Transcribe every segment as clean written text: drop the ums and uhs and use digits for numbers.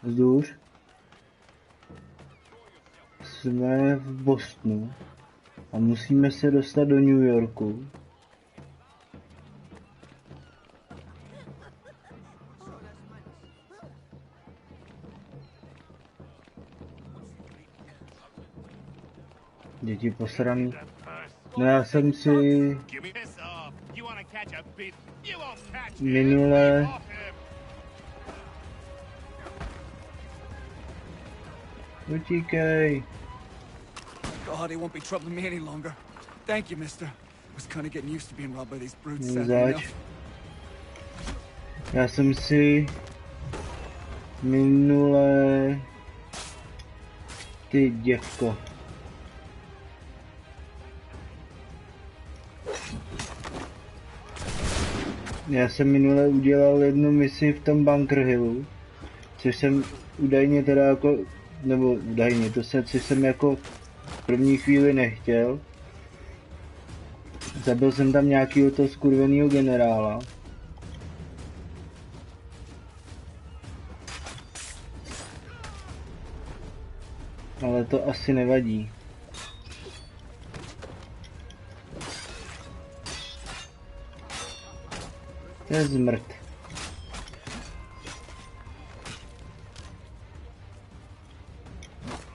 Vzduš. Jsme v Bostonu a musíme se dostat do New Yorku. Děti posraný. No já jsem si minule utíkej. God, he won't be troubling me any longer. Thank you, mister. I was kind of getting used to being robbed by these brutes. Zač. Já jsem si minule ty děvko. Já jsem minule udělal jednu misi v tom Bunker Hillu, což jsem údajně teda jako, nebo údajně, což jsem jako v první chvíli nechtěl. Zabil jsem tam nějakýho toho skurvenýho generála. Ale to asi nevadí. To je zmrt.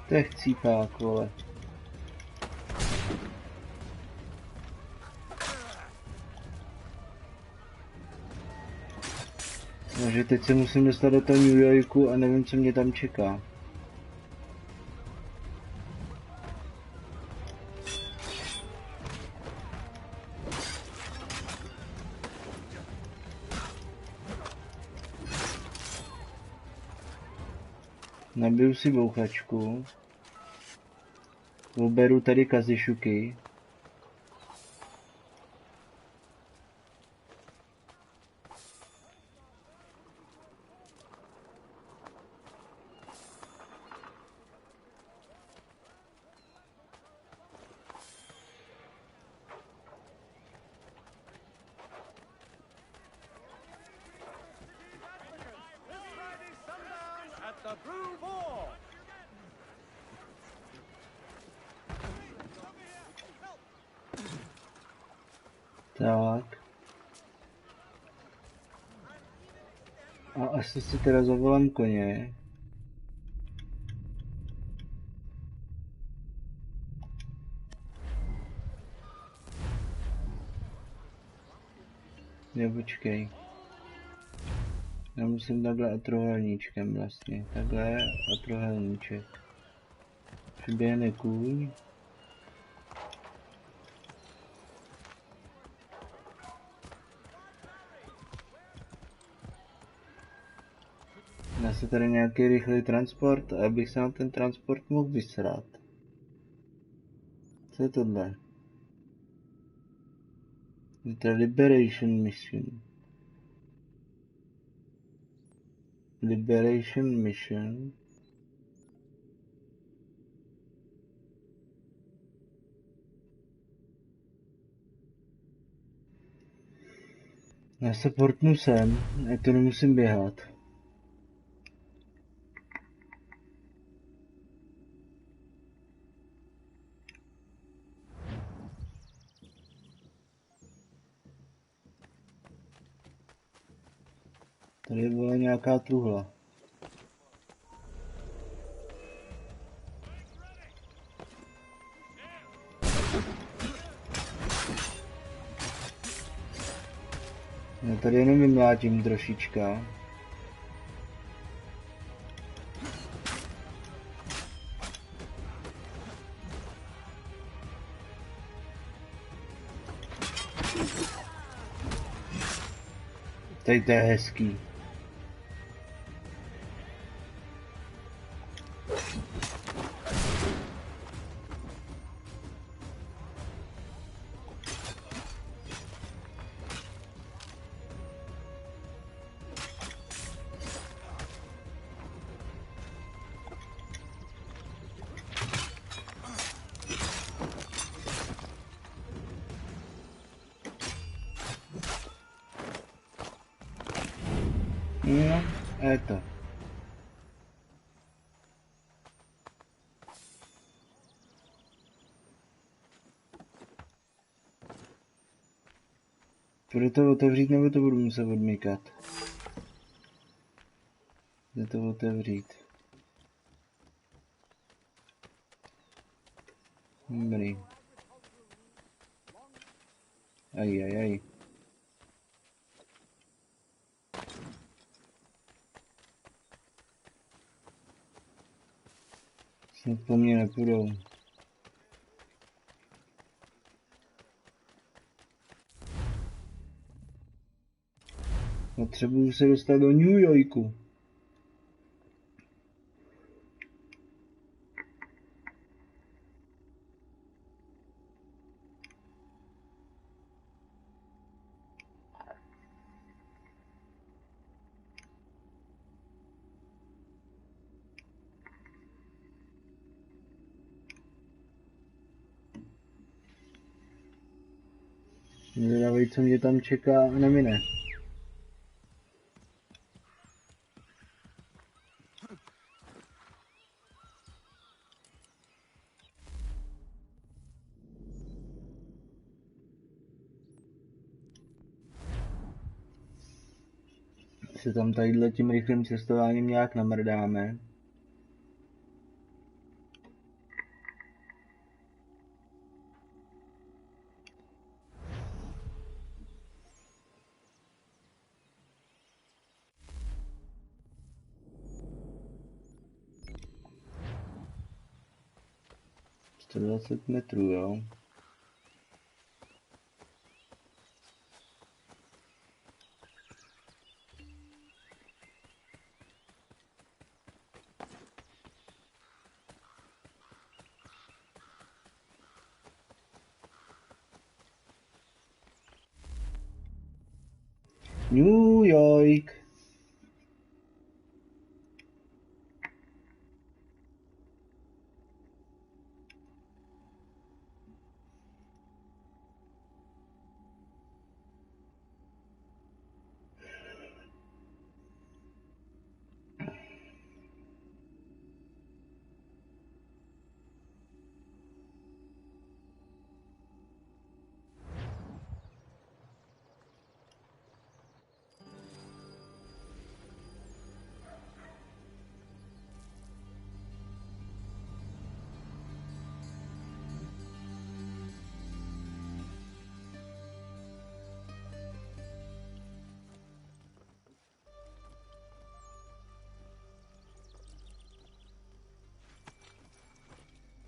To je chcípák, vole. Takže teď se musím dostat do toho New Yorku a nevím, co mě tam čeká. Nabiju si bouchačku. Uberu tady kazišuky. Tak. A asi si teda zavolám koně. Ne, počkej. Já musím takhle a trohelníčkem vlastně. Takhle a trohelníček. Přiběhne kůň. Dá se tady nějaký rychlý transport, abych se na ten transport mohl vysrat. Co je tohle? Je to Liberation Mission. Liberation Mission. Já se portnu sem, já to nemusím běhat. Tady byla nějaká truhla. Já tady jenom vymlátím trošička. Tady to je hezký. No, je to. Bude to otevřít, nebo to budu muset odmykat? Jde to otevřít. Dobrý. Aj. Snad po mně nepůjdou. Potřebuju se dostat do New Yorku. Zvědavej, co mě tam čeká, nemine. Se tam tadyhle tím rychlým cestováním nějak namrdáme. To 20 metrů, jo. New York.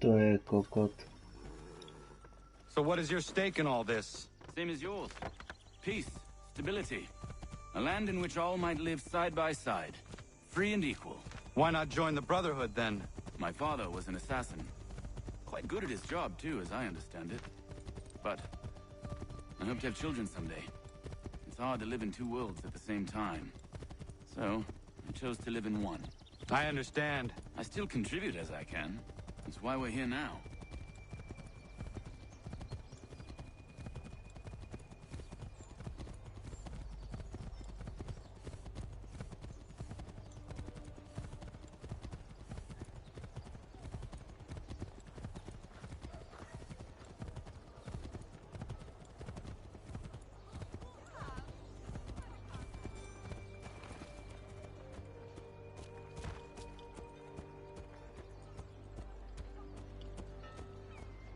To je kokot. So what is your stake in all this? Same as yours. Peace, stability. A land in which all might live side by side. Free and equal. Why not join the Brotherhood then? My father was an assassin. Quite good at his job too, as I understand it. But I hope to have children someday. It's hard to live in two worlds at the same time. So I chose to live in one. I understand. I still contribute as I can. That's why we're here now.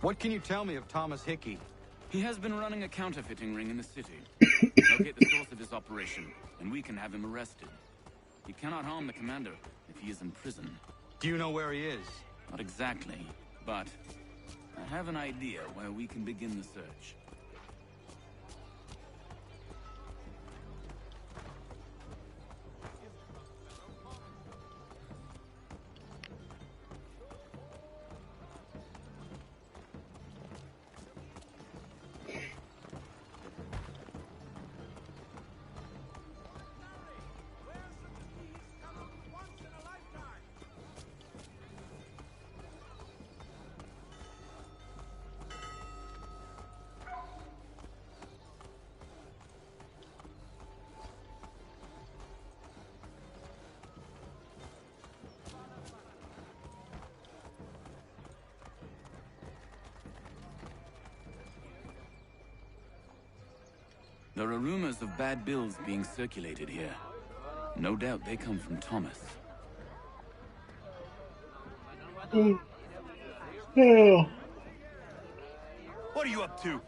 What can you tell me of Thomas Hickey? He has been running a counterfeiting ring in the city. Locate the source of his operation, and we can have him arrested. He cannot harm the commander if he is in prison. Do you know where he is? Not exactly, but I have an idea where we can begin the search. There are rumors of bad bills being circulated here. No doubt they come from Thomas. Yeah. What are you up to?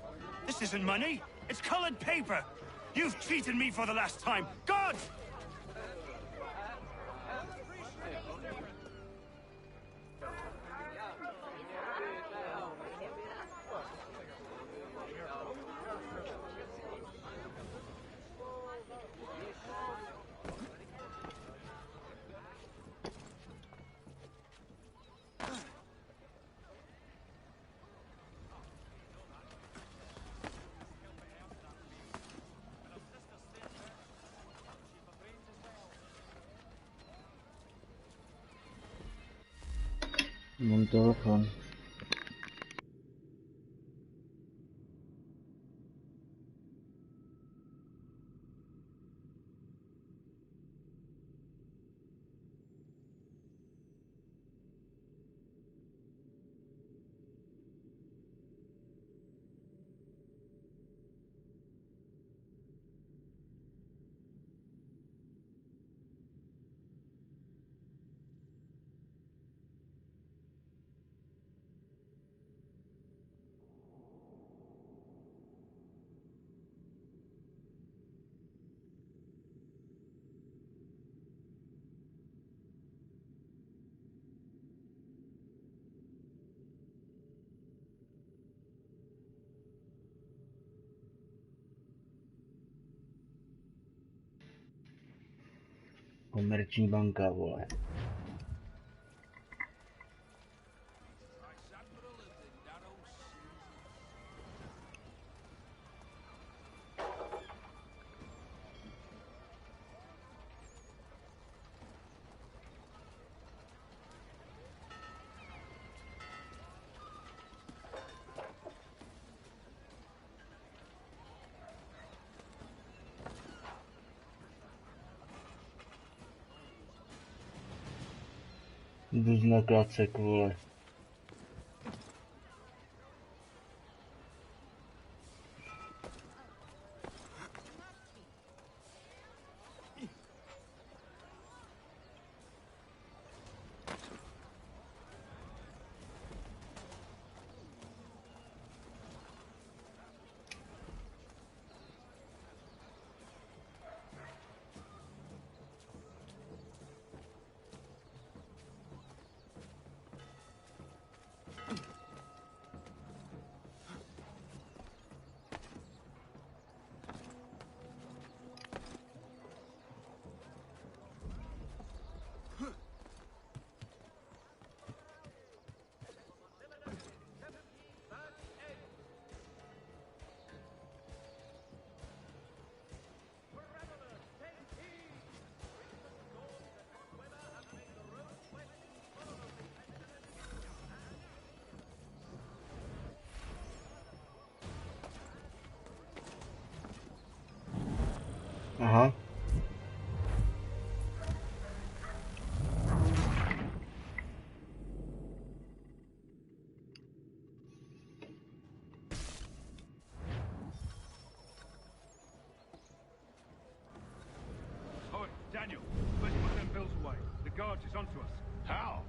This isn't money. It's colored paper. You've cheated me for the last time. God! Mám telefon. Komerční banka, vole. Jdu na klacek, vole. Aha. Oh, Daniel, where's my 10 bills away? The guard is onto us. How?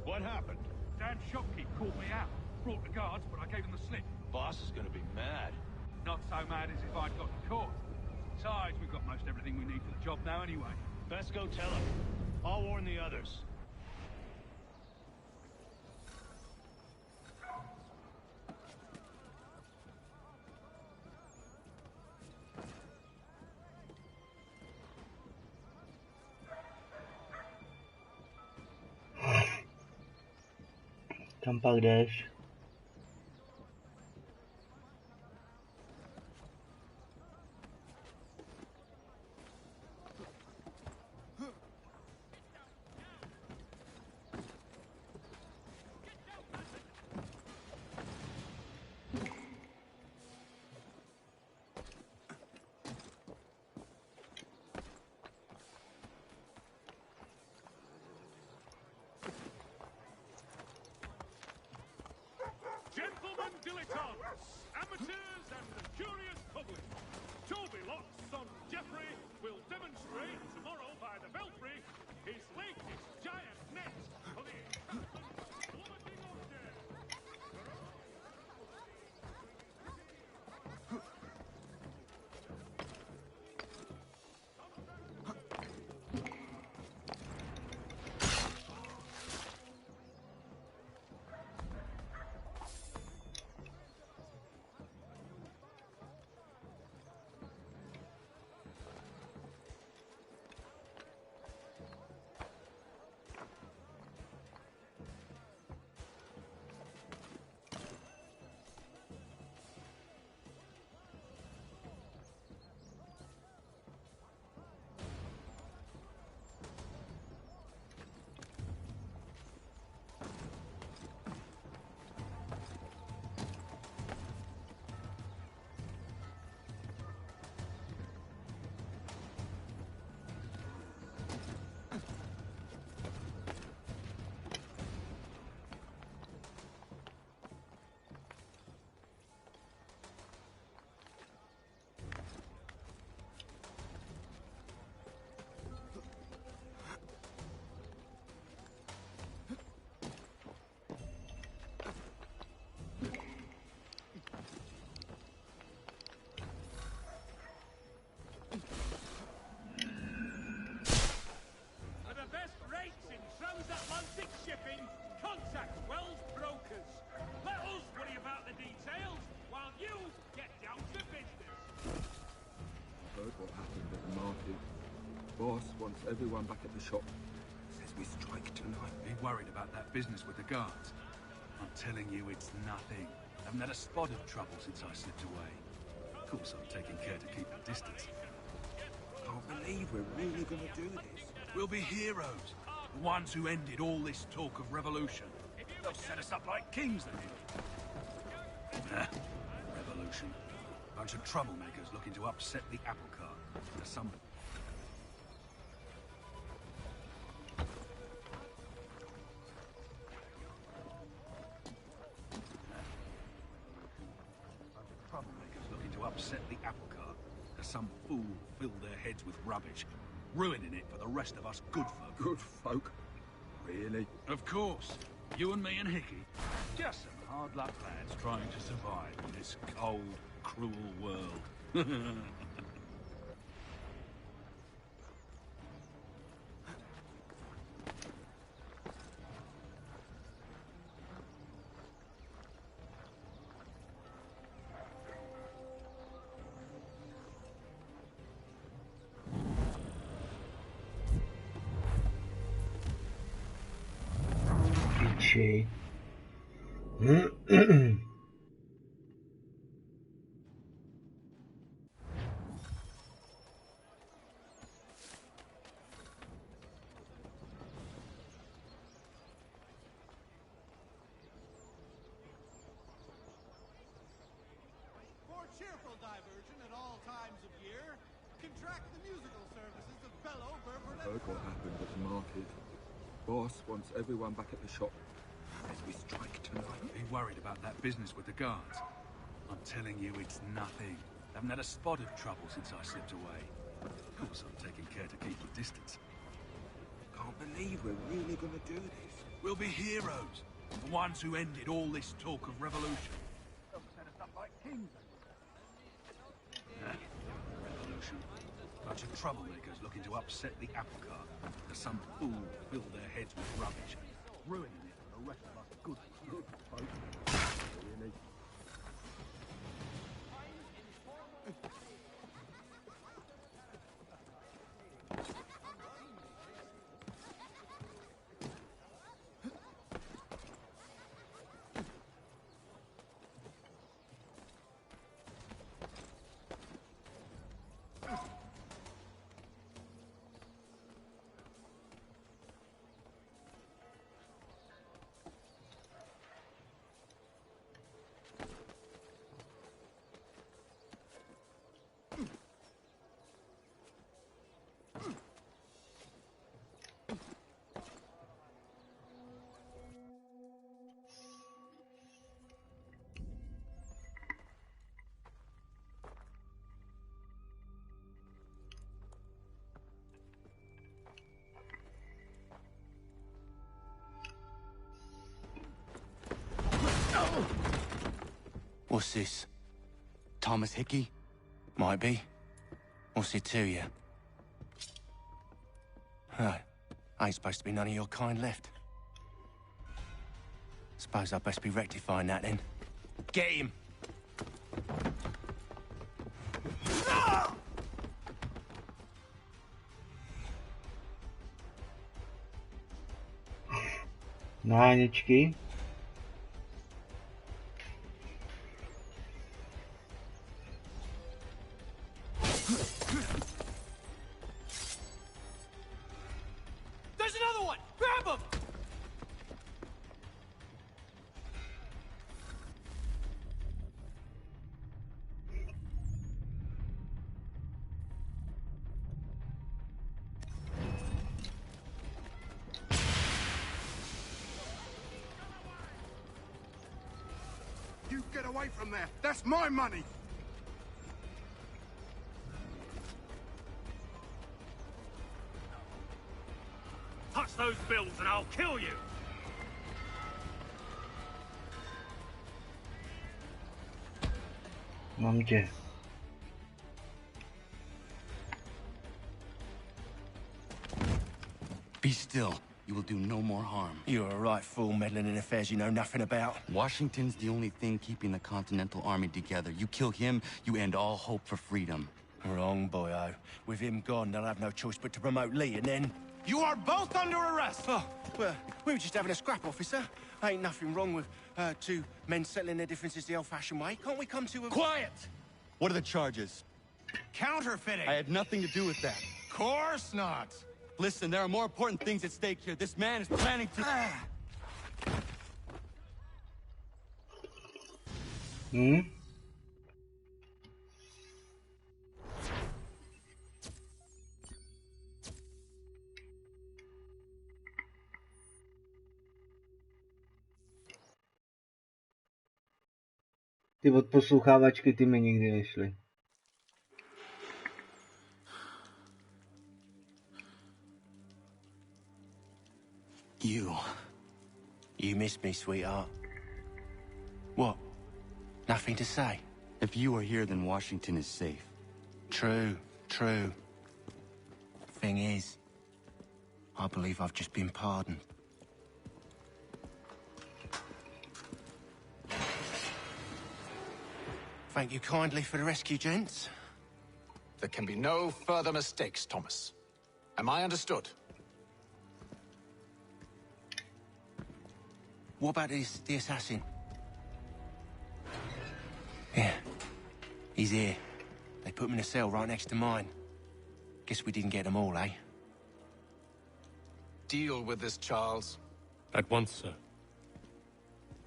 What happened? Dan Shopkeep called me out. Brought the guards, but I gave them the slip. Boss is gonna be mad. Not so mad as if I'd gotten caught. Besides, we've got most everything we need for the job now anyway. Best go tell him. I'll warn the others. Kam pak jdeš? everyone back at the shop says we strike tonight. Be worried about that business with the guards. I'm telling you, it's nothing. I haven't had a spot of trouble since I slipped away. Of course, I'm taking care to keep the distance. Can't believe we're really gonna do this. We'll be heroes. The ones who ended all this talk of revolution. They'll set us up like kings, they will. Revolution. Bunch of troublemakers looking to upset the apple cart. There's some... Troublemakers looking to upset the apple cart. There's some fool filled their heads with rubbish, ruining it for the rest of us good folk. Good folk? Really? Of course. You and me and Hickey. Just some hard luck lads trying to survive in this cold, cruel world. Piči. For cheerful diversion at all times of year, contract the musical services of fellow Bourbonnais. Heard what happened at the market. Boss wants everyone back at the shop says we strike tonight. Be worried about that business with the guards. I'm telling you, it's nothing. I haven't had a spot of trouble since I slipped away. Of course, I'm taking care to keep the distance. Can't believe we're really gonna do this. We'll be heroes. The ones who ended all this talk of revolution. They'll set us up like kings. Revolution. Bunch of troublemakers looking to upset the apple cart. There's some fool filled their heads with rubbish, ruining it for the rest of us good folk. Really? What's this? Thomas Hickey? Might be. What's it to you? Right. Ain't supposed to be none of your kind left. Suppose I best be rectifying that then. Get him! Náhaničky. There's another one! Grab him! You get away from there! That's my money! Touch those bills and I'll kill you! Mám tě. Be still. You will do no more harm. You're a right fool meddling in affairs you know nothing about. Washington's the only thing keeping the Continental Army together. You kill him, you end all hope for freedom. Wrong, boyo. With him gone, they'll have no choice but to promote Lee, and then... You are both under arrest! Oh, well, we were just having a scrap, officer. Ain't nothing wrong with two men settling their differences the old-fashioned way. Can't we come to a... Quiet! What are the charges? Counterfeiting! I had nothing to do with that. Course not! Listen, there are more important things at stake here. This man is planning to... Hmm? Ty odposlouchávačky, ty mi nikdy nešly. You miss me, sweetheart. What? Nothing to say? If you are here, then Washington is safe. True. Thing is, I believe I've just been pardoned. Thank you kindly for the rescue, gents. There can be no further mistakes, Thomas. Am I understood? What about the assassin? Yeah. He's here. They put him in a cell right next to mine. Guess we didn't get them all, eh? Deal with this, Charles. At once, sir.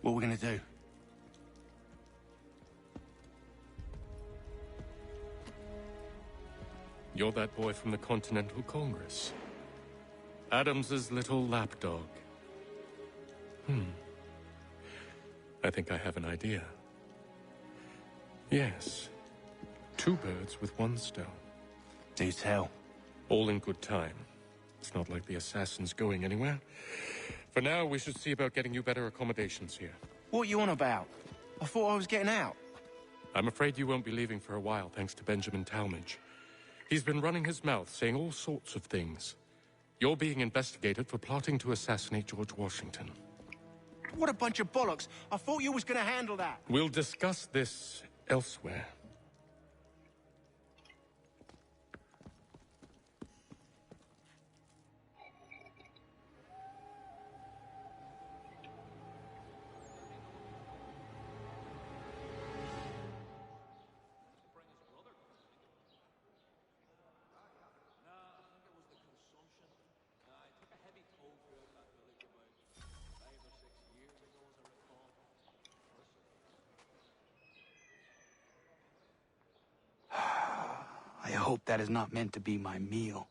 What are we gonna do? You're that boy from the Continental Congress. Adams's little lapdog. I think I have an idea. Yes. 2 birds with 1 stone. Do tell. All in good time. It's not like the assassin's going anywhere. For now, we should see about getting you better accommodations here. What are you on about? I thought I was getting out. I'm afraid you won't be leaving for a while, thanks to Benjamin Talmadge. He's been running his mouth, saying all sorts of things. You're being investigated for plotting to assassinate George Washington. What a bunch of bollocks. I thought you was gonna handle that. We'll discuss this elsewhere. I hope that is not meant to be my meal.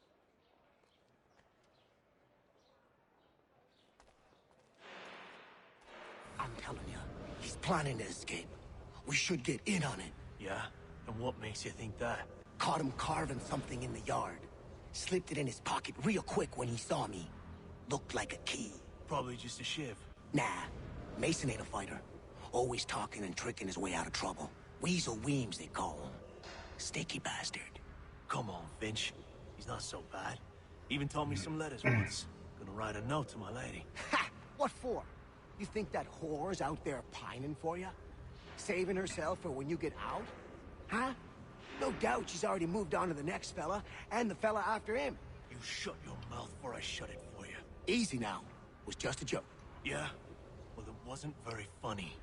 I'm telling you, he's planning to escape. We should get in on it. Yeah? And what makes you think that? Caught him carving something in the yard. Slipped it in his pocket real quick when he saw me. Looked like a key. Probably just a shiv. Nah, Mason ain't a fighter. Always talking and tricking his way out of trouble. Weasel Weems, they call him. Sticky bastard. Come on, Finch. He's not so bad. Even taught me some letters once. Gonna write a note to my lady. Ha! What for? You think that whore's out there pining for you? Saving herself for when you get out? Huh? No doubt she's already moved on to the next fella, and the fella after him. You shut your mouth before I shut it for you. Easy now. Was just a joke. Yeah? Well, it wasn't very funny.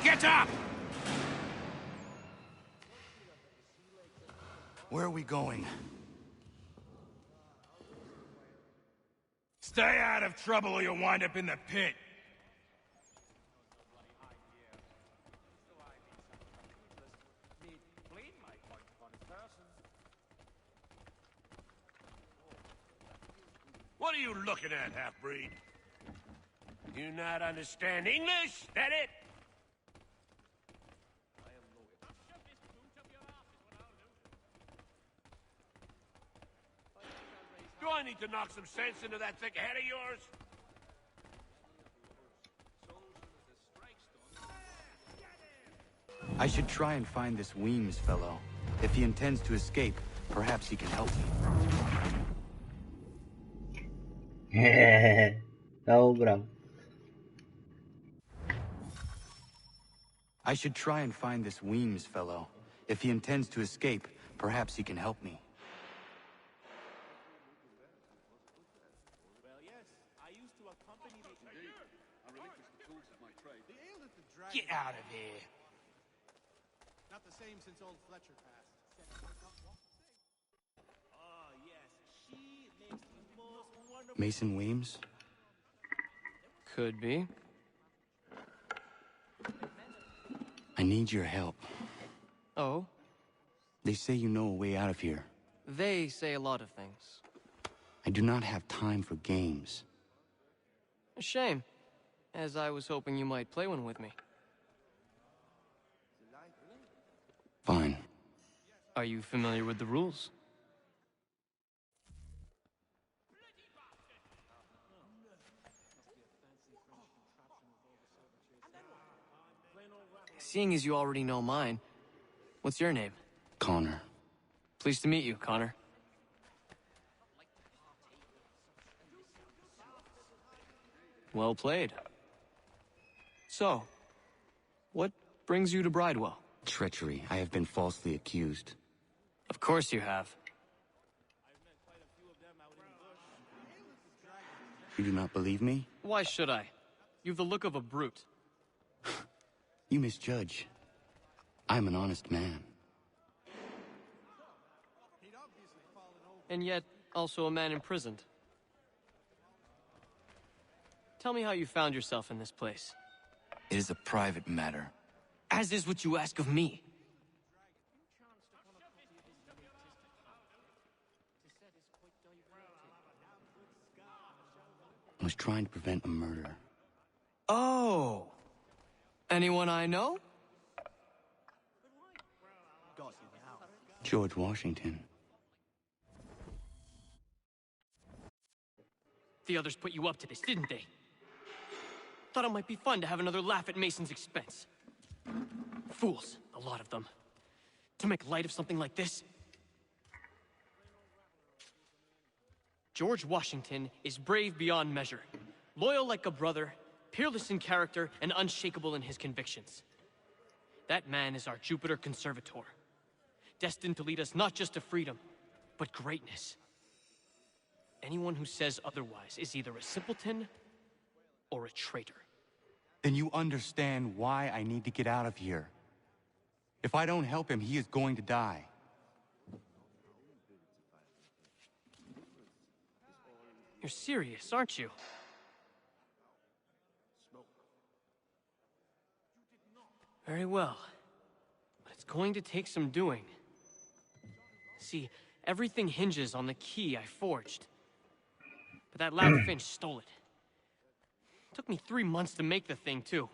Get up! Where are we going? Stay out of trouble or you'll wind up in the pit. What are you looking at, half-breed? You not understand English? That it? Do I need to knock some sense into that thick head of yours? I should try and find this Weems fellow. If he intends to escape, perhaps he can help me. Dobra. I should try and find this Weems fellow. If he intends to escape, perhaps he can help me. Get out of here. Not the same since old Fletcher passed. Mason Weems? Could be. I need your help. Oh? They say you know a way out of here. They say a lot of things. I do not have time for games. A shame, as I was hoping you might play one with me. Fine. Are you familiar with the rules? Seeing as you already know mine, what's your name? Connor. Pleased to meet you, Connor. Well played. So, what brings you to Bridewell? Treachery. I have been falsely accused. Of course you have. You do not believe me? Why should I? You've the look of a brute. You misjudge. I'm an honest man. And yet, also a man imprisoned. Tell me how you found yourself in this place. It is a private matter. As is what you ask of me. I was trying to prevent a murder. Oh! Anyone I know? George Washington. The others put you up to this, didn't they? Thought it might be fun to have another laugh at Mason's expense. Fools, a lot of them. To make light of something like this. George Washington is brave beyond measure, loyal like a brother, peerless in character, and unshakable in his convictions. That man is our Jupiter Conservator, destined to lead us not just to freedom, but greatness. Anyone who says otherwise is either a simpleton or a traitor. Then you understand why I need to get out of here. If I don't help him, he is going to die. You're serious, aren't you? Very well. But it's going to take some doing. See, everything hinges on the key I forged. But that lab Finch stole it. Took me 3 months to make the thing, too.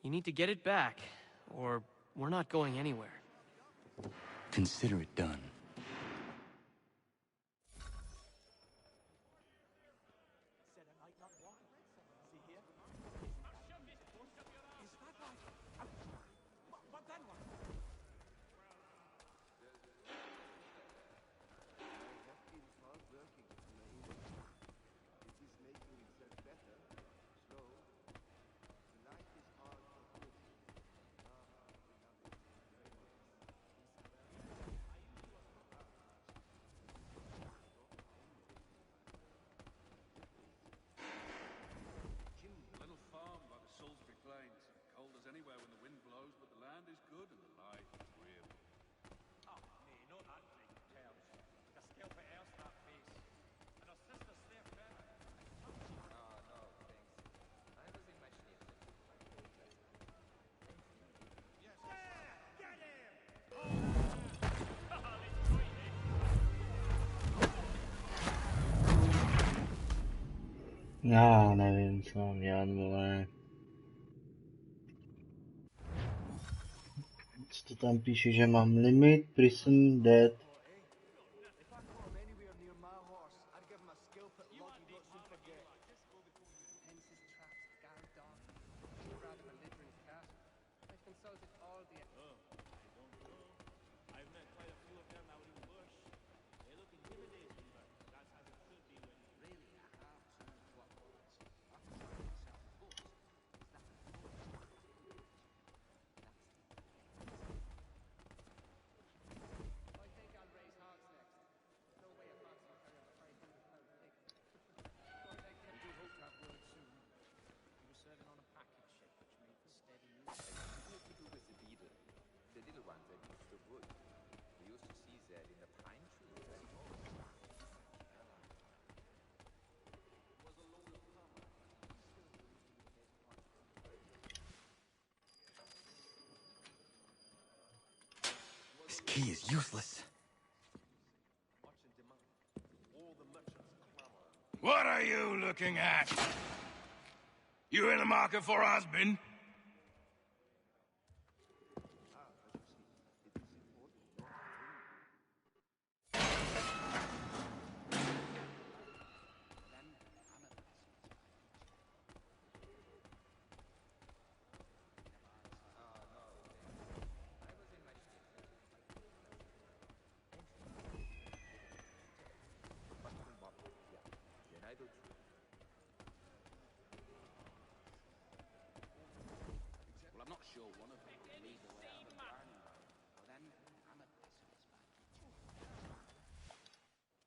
You need to get it back, or we're not going anywhere. Consider it done. Já nevím, co mám dělat, vole. Co to tam píše, že mám limit, prison, dead. This key is useless. What are you looking at? You in the market for a husband?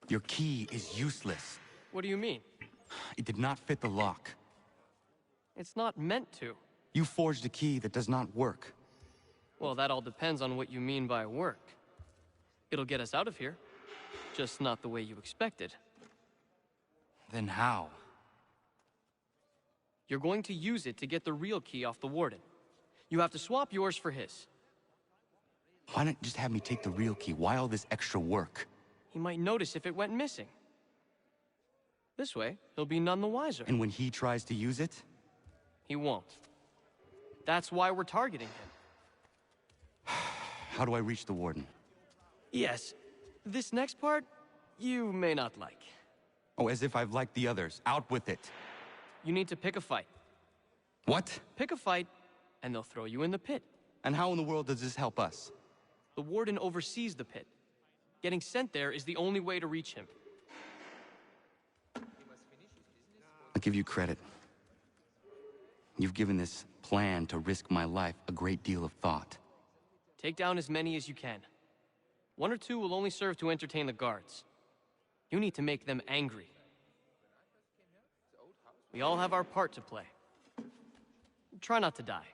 Your key is useless. What do you mean? It did not fit the lock. It's not meant to. You forged a key that does not work. Well, that all depends on what you mean by work. It'll get us out of here. Just not the way you expected. Then how? You're going to use it to get the real key off the Warden. You have to swap yours for his. Why not just have me take the real key? Why all this extra work? He might notice if it went missing. This way, he'll be none the wiser. And when he tries to use it? He won't. That's why we're targeting him. How do I reach the Warden? Yes. This next part, you may not like. Oh, as if I've liked the others. Out with it. You need to pick a fight. What? Pick a fight, and they'll throw you in the pit. And how in the world does this help us? The Warden oversees the pit. Getting sent there is the only way to reach him. I'll give you credit. You've given this plan to risk my life a great deal of thought. Take down as many as you can. 1 or 2 will only serve to entertain the guards. You need to make them angry. We all have our part to play. Try not to die.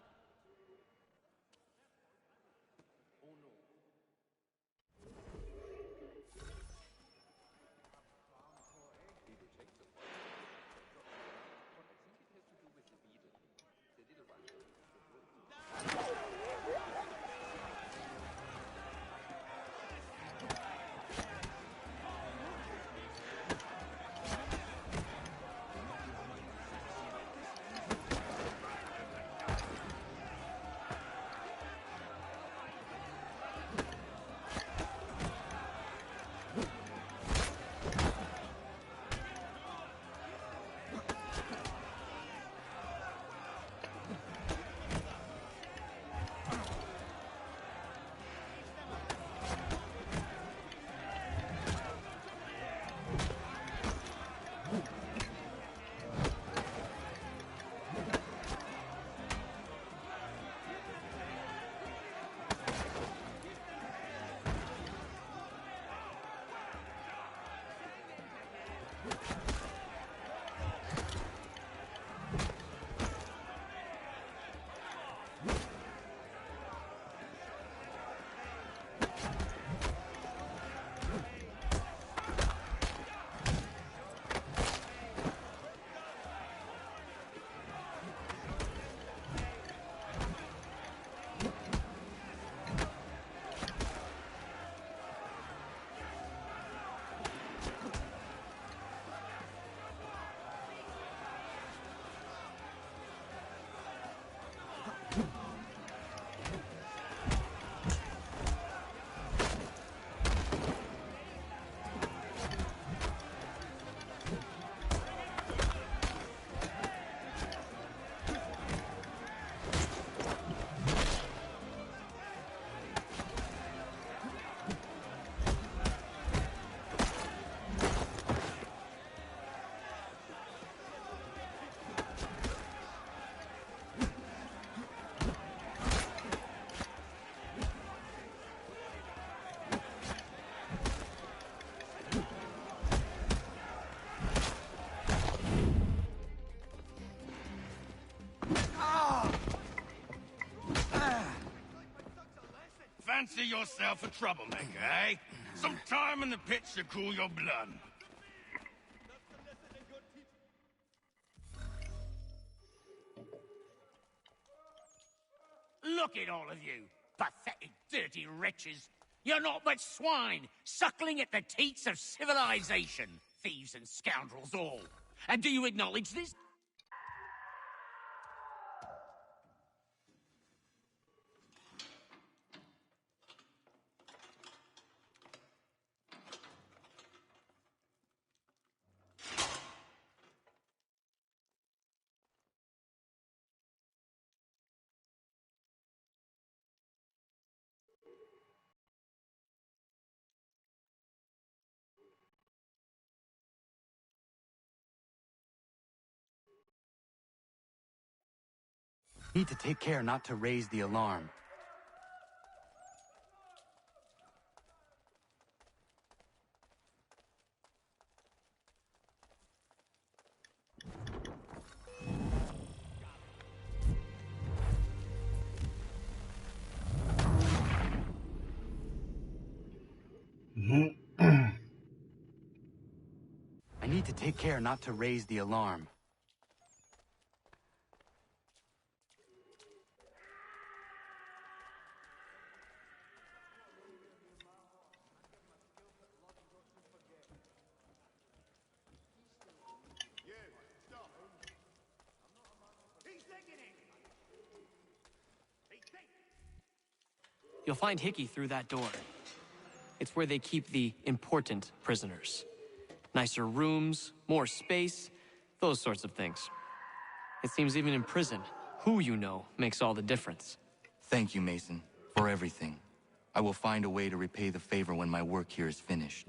Fancy yourself a troublemaker, eh? Some time in the pits to cool your blood. Look at all of you, pathetic, dirty wretches. You're not but swine, suckling at the teats of civilization. Thieves and scoundrels all. And do you acknowledge this? Need to take care not to raise the alarm. I need to take care not to raise the alarm. You'll find Hickey through that door. It's where they keep the important prisoners. Nicer rooms, more space, those sorts of things. It seems even in prison, who you know makes all the difference. Thank you, Mason, for everything. I will find a way to repay the favor when my work here is finished.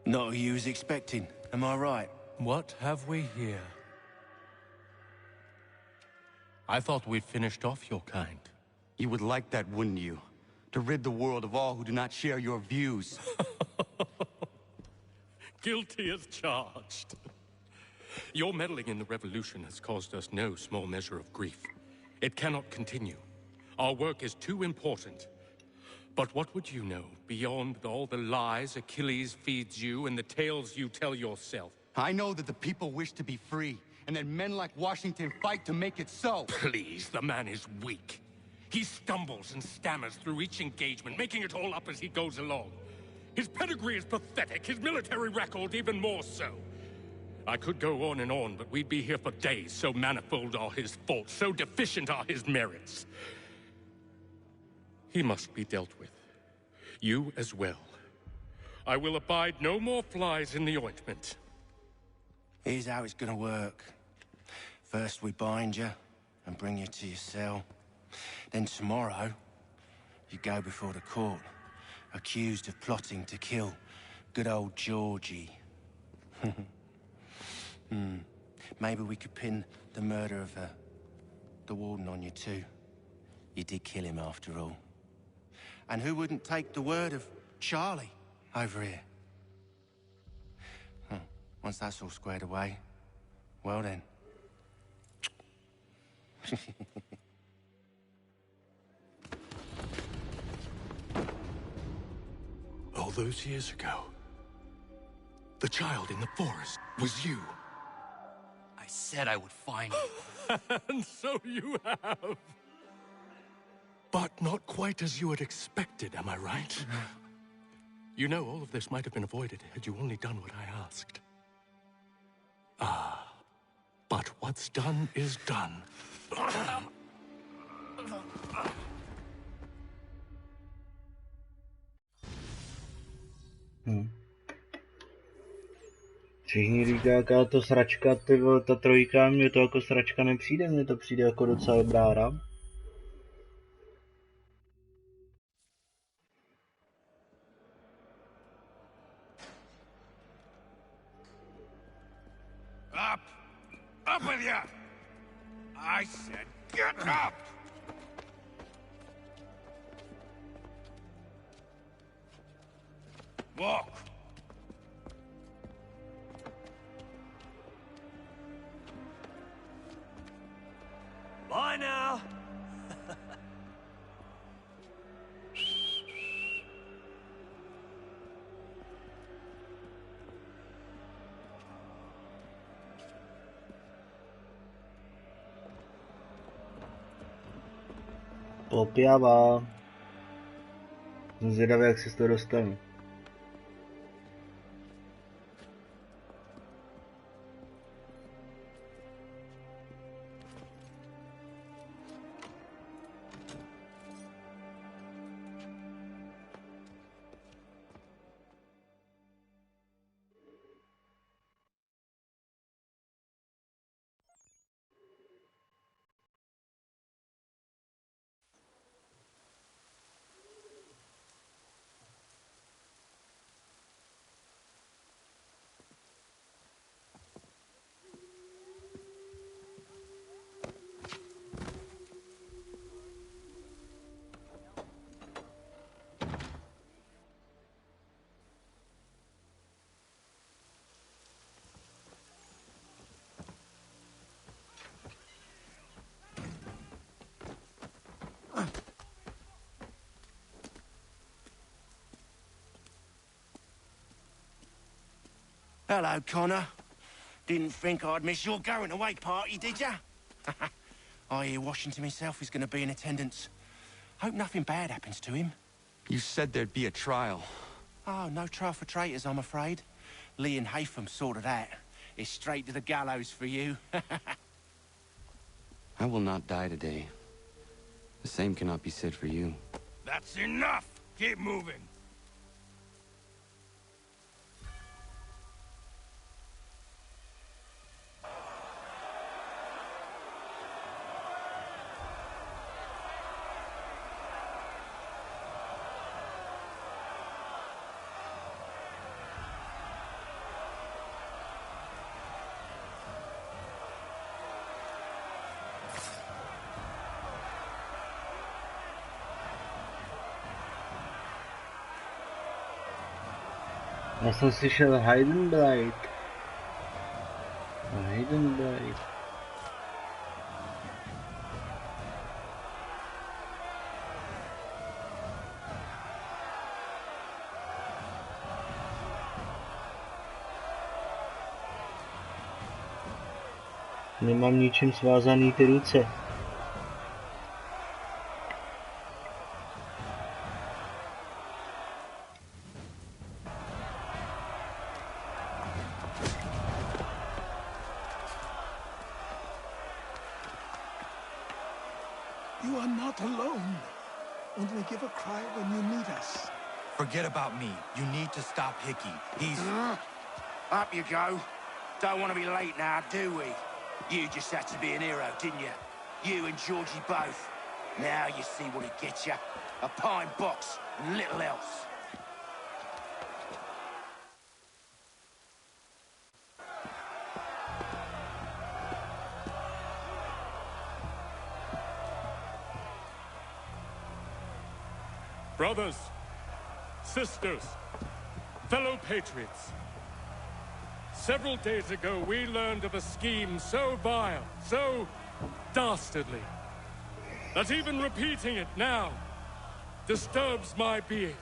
Not who you was expecting, am I right? What have we here? I thought we'd finished off your kind. You would like that, wouldn't you? To rid the world of all who do not share your views. Guilty as charged. Your meddling in the revolution has caused us no small measure of grief. It cannot continue. Our work is too important. But what would you know beyond all the lies Achilles feeds you and the tales you tell yourself? I know that the people wish to be free, and that men like Washington fight to make it so. Please, the man is weak. He stumbles and stammers through each engagement, making it all up as he goes along. His pedigree is pathetic, his military record even more so. I could go on and on, but we'd be here for days, so manifold are his faults, so deficient are his merits. He must be dealt with. You as well. I will abide no more flies in the ointment. Here's how it's gonna work. First we bind you and bring you to your cell. Then tomorrow, you go before the court, accused of plotting to kill good old Georgie. Maybe we could pin the murder of the warden on you too. You did kill him after all. And who wouldn't take the word of Charlie over here? Once that's all squared away, well then. those years ago, the child in the forest was you. I said I would find you. And so you have. But not quite as you had expected, am I right? You know, all of this might have been avoided had you only done what I asked. Ah, but what's done is done. Všichni říká, jaká to sračka, ty vole, ta trojka, mně to jako sračka nepřijde, mně to přijde jako docela dobrá hra. Up! Up with you! I said get up! Walk! Bye now! Popěvá. Jsem zvědavý, jak se z toho dostanu. Hello, Connor. Didn't think I'd miss your going away party, did ya? I hear Washington himself is going to be in attendance. Hope nothing bad happens to him. You said there'd be a trial. Oh, no trial for traitors, I'm afraid. Lee and Haytham sorted that. It's straight to the gallows for you. I will not die today. The same cannot be said for you. That's enough! Keep moving! Já jsem slyšel Heidenblight. Heidenblight. Nemám ničím svázaný ty ruce. You are not alone. Only give a cry when you need us. Forget about me. You need to stop Hickey. He's... Up you go. Don't want to be late now, do we? You just had to be an hero, didn't you? You and Georgie both. Now you see what it gets you. A pine box and little else. Brothers, sisters, fellow patriots. Several days ago, we learned of a scheme so vile, so dastardly, that even repeating it now disturbs my being.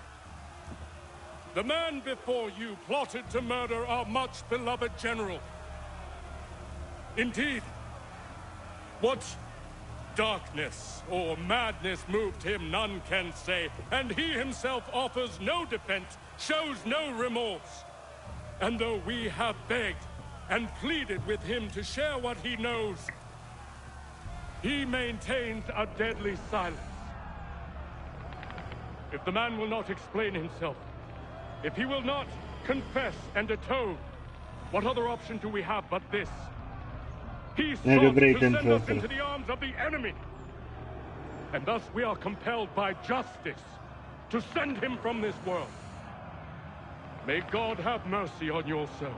The man before you plotted to murder our much-beloved general. Indeed. What darkness or madness moved him, none can say, and he himself offers no defense, shows no remorse. And though we have begged and pleaded with him to share what he knows, he maintains a deadly silence. If the man will not explain himself, if he will not confess and atone, what other option do we have but this? He sought to send us into the arms of the enemy. And thus we are compelled by justice to send him from this world. May God have mercy on your soul.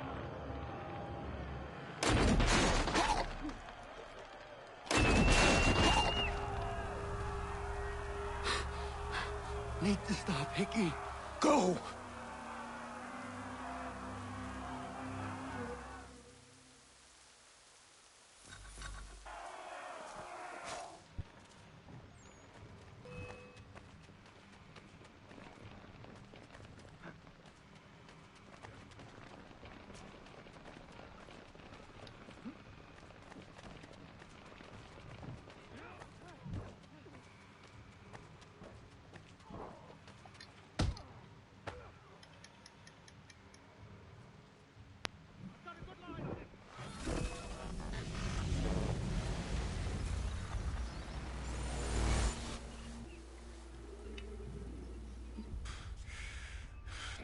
Need to stop, Hickey. Go!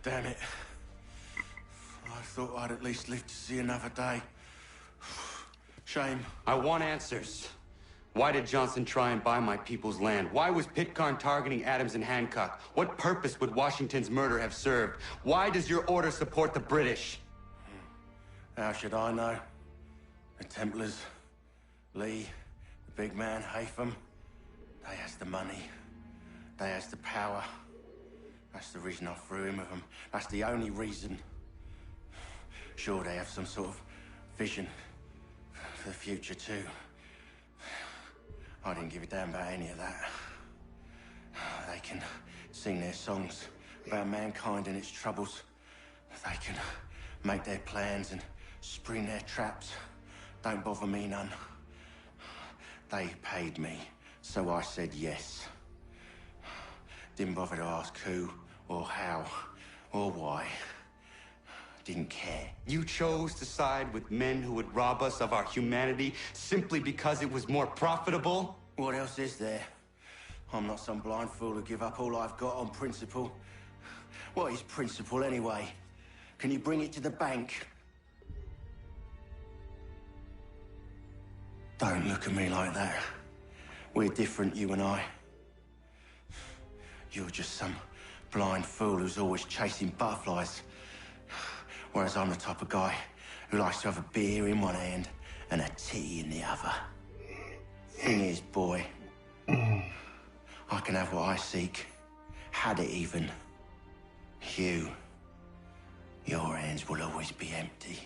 Damn it. I thought I'd at least live to see another day. Shame. I want answers. Why did Johnson try and buy my people's land? Why was Pitcairn targeting Adams and Hancock? What purpose would Washington's murder have served? Why does your order support the British? How should I know? The Templars, Lee, the big man, Haytham, they has the money. They has the power. That's the reason I threw in with them. That's the only reason. Sure, they have some sort of vision for the future, too. I didn't give a damn about any of that. They can sing their songs about mankind and its troubles. They can make their plans and spring their traps. Don't bother me none. They paid me, so I said yes. Didn't bother to ask who, or how, or why. Didn't care. You chose to side with men who would rob us of our humanity simply because it was more profitable? What else is there? I'm not some blind fool who give up all I've got on principle. What is principle anyway? Can you bring it to the bank? Don't look at me like that. We're different, you and I. You're just some blind fool who's always chasing butterflies. Whereas I'm the type of guy who likes to have a beer in one hand and a tea in the other. Thing is, boy, I can have what I seek. Had it even. Your hands will always be empty.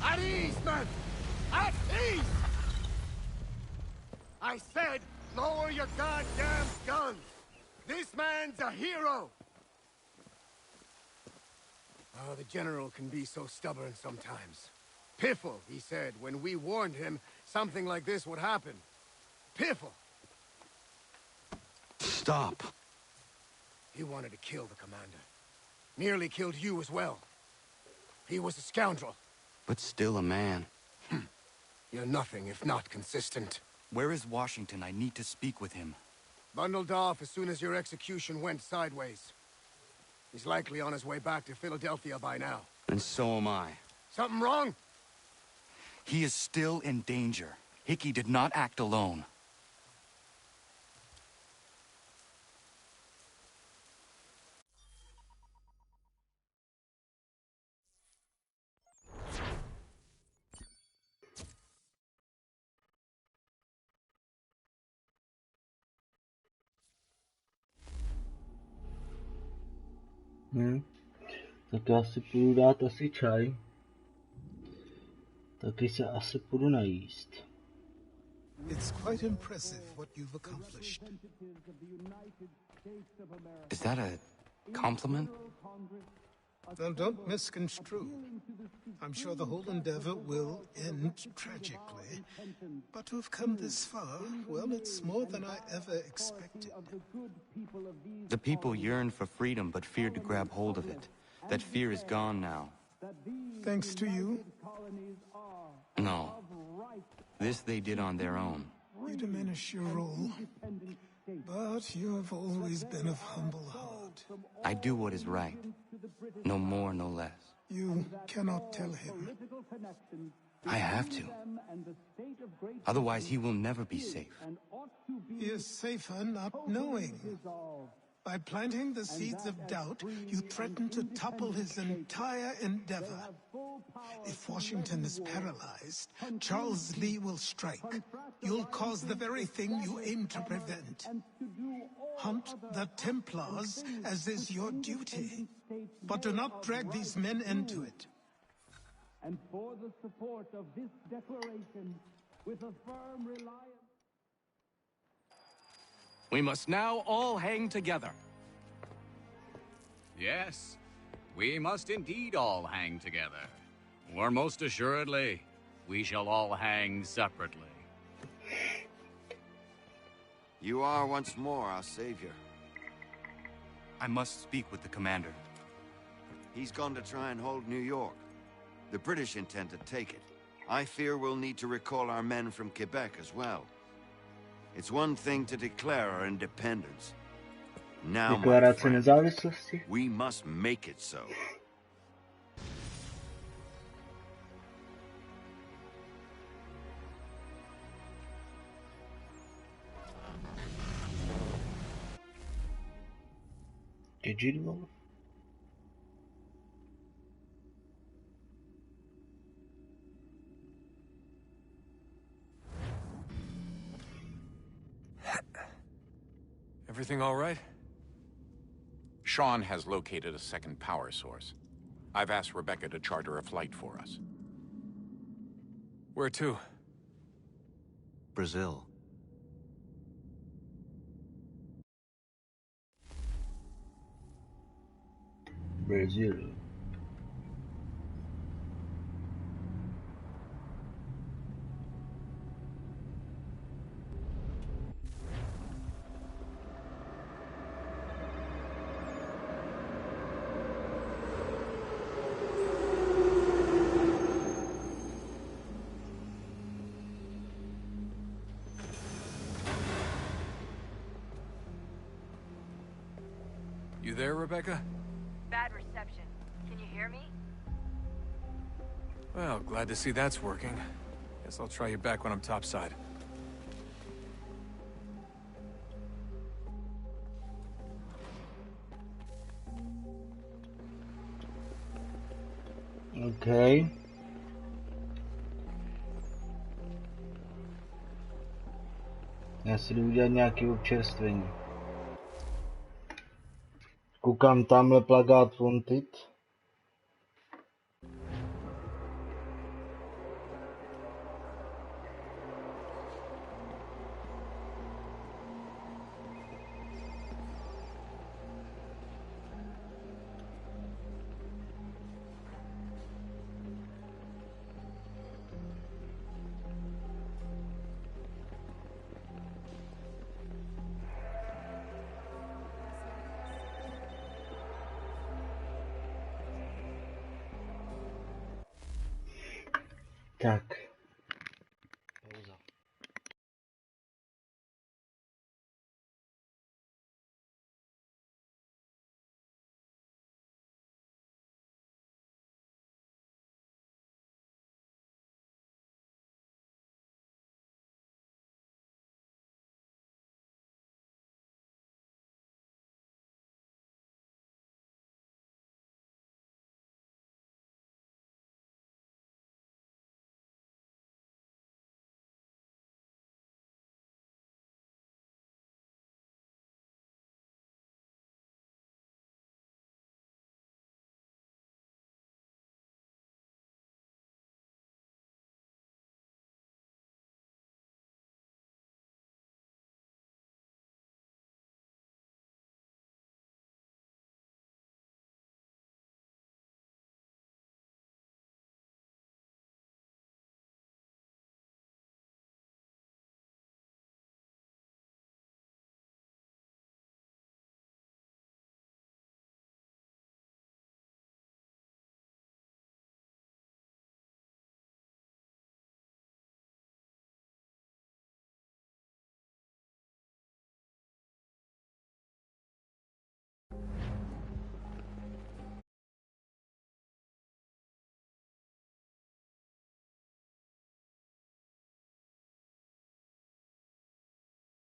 At ease, men! At ease! I said, lower your goddamn guns! This man's a hero! Oh, the General can be so stubborn sometimes. Piffle, he said, when we warned him something like this would happen. Piffle! Stop. He wanted to kill the commander. Nearly killed you as well. He was a scoundrel. But still a man. You're nothing if not consistent. Where is Washington? I need to speak with him. Bundled off as soon as your execution went sideways. He's likely on his way back to Philadelphia by now. And so am I. Something wrong? He is still in danger. Hickey did not act alone. Tak já si půjdu dát asi čaj. Taky se asi půjdu najíst. It's quite impressive what you've accomplished. Is that a compliment? Now, don't misconstrue. I'm sure the whole endeavor will end tragically. But to have come this far, well, it's more than I ever expected. The people yearn for freedom but feared to grab hold of it. That fear is gone now. Thanks to you? No. This they did on their own. You diminish your role. But you have always been of humble heart. I do what is right. No more, no less. You cannot tell him. I have to. Otherwise, he will never be safe. He is safer not knowing. By planting the seeds of doubt, you threaten to topple his entire endeavor. If Washington is paralyzed, Charles Lee will strike. You'll cause the very thing you aim to prevent. Hunt the Templars, as is your duty. But do not drag these men into it. And for the support of this declaration, with a firm reliance... We must now all hang together. Yes, we must indeed all hang together. Or most assuredly, we shall all hang separately. You are once more our savior. I must speak with the commander. He's gone to try and hold New York. The British intend to take it. I fear we'll need to recall our men from Quebec as well. It's one thing to declare our independence. Now, my friend, we must make it so. Digital? Everything all right? Sean has located a second power source. I've asked Rebecca to charter a flight for us. Where to? Brazil. Brazil. You there, Rebecca? Bad reception. Can you hear me? Well, glad to see that's working. Guess I'll try you back when I'm topside. Okay. Já si jdu udělat nějaké občerstvení. Koukám tamhle plagát Wanted. Tak.